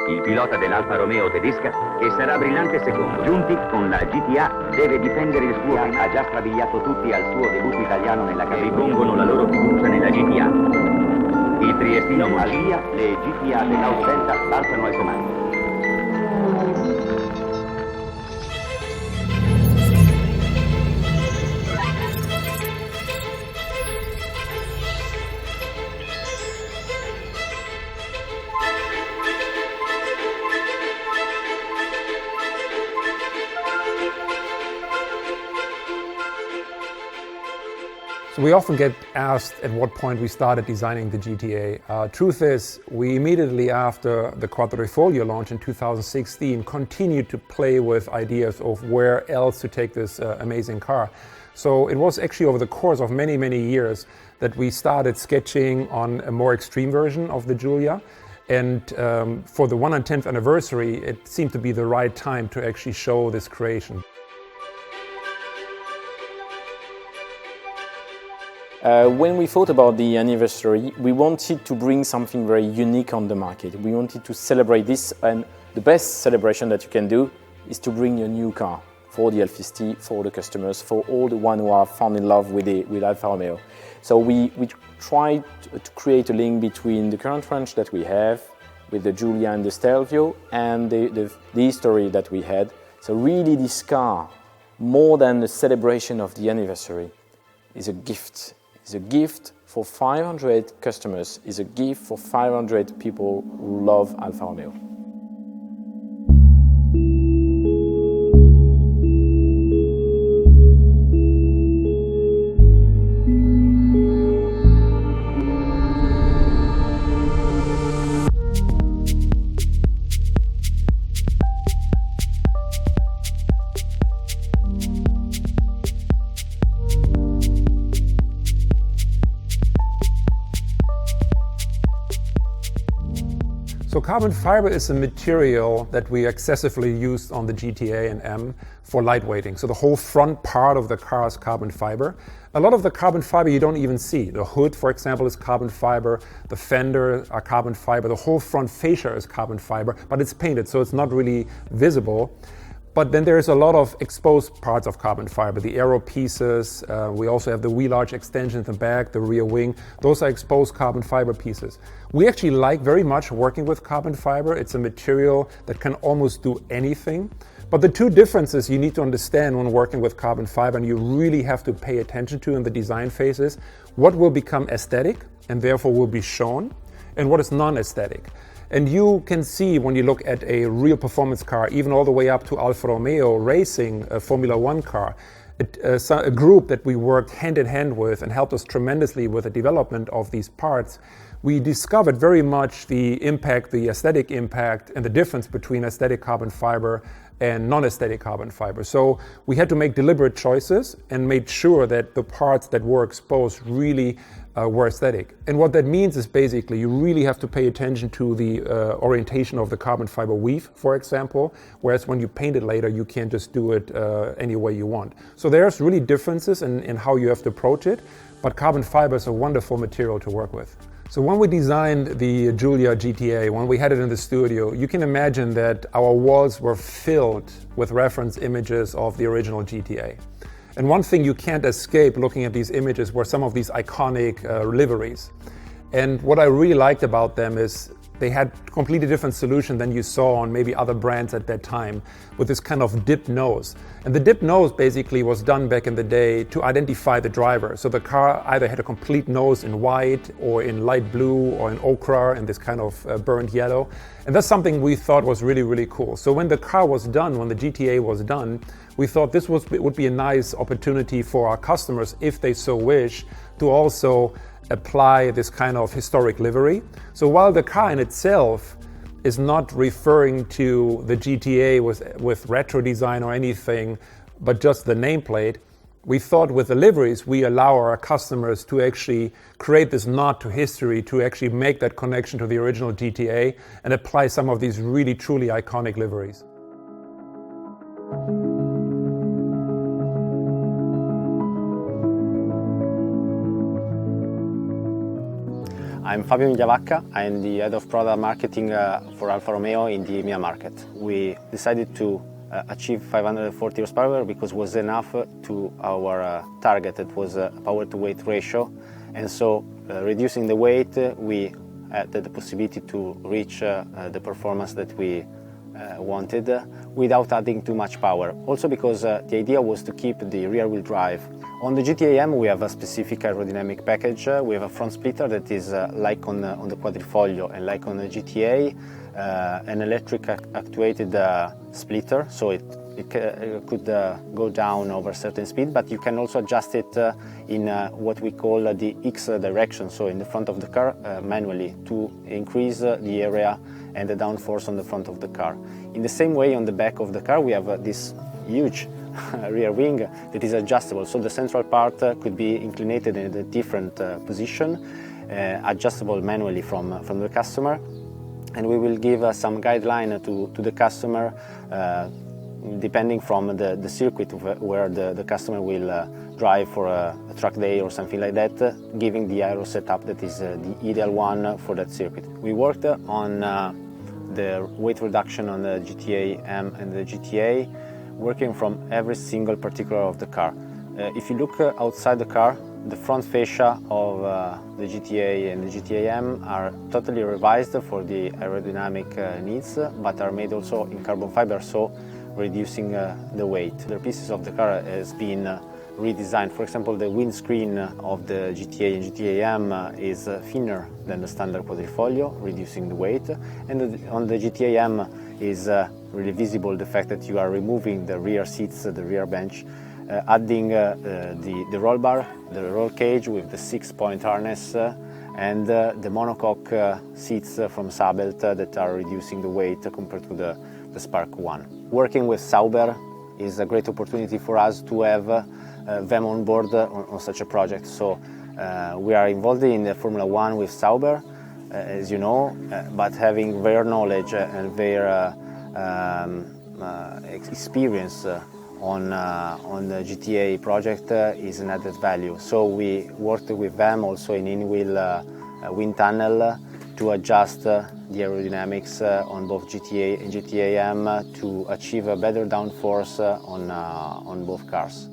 il pilota dell'Alfa Romeo tedesca, che sarà brillante secondo. Giunti con la GTA, deve difendere il suo... Ha già strabiliato tutti al suo debutto italiano nella categoria. Ripongono la loro fiducia nella GTA. Il triestino al via, le GTA dell'Aus Delta balzano al comando. So we often get asked at what point we started designing the GTA. Truth is, we immediately after the Quadrifoglio launch in 2016 continued to play with ideas of where else to take this amazing car. So it was actually over the course of many, many years that we started sketching on a more extreme version of the Giulia. And for the 110th anniversary, it seemed to be the right time to actually show this creation. When we thought about the anniversary, we wanted to bring something very unique on the market. We wanted to celebrate this, and the best celebration that you can do is to bring a new car for the Alfisti, for the customers, for all the ones who are fallen in love with Alfa Romeo. So we tried to create a link between the current range that we have with the Giulia and the Stelvio and the history that we had. So really this car, more than the celebration of the anniversary, is a gift. It's a gift for 500 customers, is a gift for 500 people who love Alfa Romeo. So carbon fiber is a material that we excessively used on the GTA and M for lightweighting. So the whole front part of the car is carbon fiber. A lot of the carbon fiber you don't even see. The hood, for example, is carbon fiber. The fender are carbon fiber. The whole front fascia is carbon fiber, but it's painted, so it's not really visible. But then there's a lot of exposed parts of carbon fiber, the aero pieces. We also have the wheel arch extension in the back, the rear wing. Those are exposed carbon fiber pieces. We actually like very much working with carbon fiber. It's a material that can almost do anything. But the two differences you need to understand when working with carbon fiber, and you really have to pay attention to in the design phases, what will become aesthetic and therefore will be shown, and what is non-aesthetic. And you can see when you look at a real performance car, even all the way up to Alfa Romeo racing a Formula One car, a group that we worked hand in hand with and helped us tremendously with the development of these parts. We discovered very much the impact, the aesthetic impact, and the difference between aesthetic carbon fiber and non-aesthetic carbon fiber. So we had to make deliberate choices and made sure that the parts that were exposed really were aesthetic. And what that means is basically you really have to pay attention to the orientation of the carbon fiber weave, for example, whereas when you paint it later, you can't just do it any way you want. So there's really differences in how you have to approach it, but carbon fiber is a wonderful material to work with. So when we designed the Giulia GTA, when we had it in the studio, you can imagine that our walls were filled with reference images of the original GTA. And one thing you can't escape looking at these images were some of these iconic liveries. And what I really liked about them is they had a completely different solution than you saw on maybe other brands at that time, with this kind of dipped nose. And the dipped nose basically was done back in the day to identify the driver. So the car either had a complete nose in white or in light blue or in ochre and this kind of burnt yellow. And that's something we thought was really, really cool. So when the car was done, when the GTA was done, we thought this would be a nice opportunity for our customers, if they so wish, to also apply this kind of historic livery. So while the car in itself is not referring to the GTA with retro design or anything, but just the nameplate, we thought with the liveries, we allow our customers to actually create this nod to history, to actually make that connection to the original GTA and apply some of these really truly iconic liveries. I'm Fabio Migliavacca. I'm the head of product marketing for Alfa Romeo in the EMEA market. We decided to achieve 540 horsepower because it was enough to our target. It was a power to weight ratio, and so reducing the weight, we had the possibility to reach the performance that we wanted without adding too much power. Also because the idea was to keep the rear-wheel drive. On the GTA M we have a specific aerodynamic package. We have a front splitter that is like on the Quadrifoglio and like on the GTA, an electric actuated splitter, so it could go down over certain speed, but you can also adjust it in what we call the X direction, so in the front of the car manually, to increase the area and the downforce on the front of the car. In the same way, on the back of the car we have this huge rear wing that is adjustable, so the central part could be inclinated in a different position, adjustable manually from the customer, and we will give some guideline to the customer depending from the circuit where the customer will drive for a track day or something like that, giving the aero setup that is the ideal one for that circuit. We worked on the weight reduction on the GTA M and the GTA, working from every single particular of the car. If you look outside the car, the front fascia of the GTA and the GTA M are totally revised for the aerodynamic needs, but are made also in carbon fiber, so reducing the weight. The pieces of the car has been redesigned. For example, the windscreen of the GTA and GTA M is thinner than the standard Quadrifoglio, reducing the weight, and on the GTA M is really visible the fact that you are removing the rear seats, the rear bench, adding the roll bar, the roll cage with the 6-point harness, and the monocoque seats from Sabelt that are reducing the weight compared to the Spark 1. Working with Sauber is a great opportunity for us to have them on board on such a project. So we are involved in the Formula 1 with Sauber, as you know, but having their knowledge and their experience on the GTA project is an added value. So we worked with them also in in-wheel wind tunnel to adjust the aerodynamics on both GTA and GTA M to achieve a better downforce on both cars.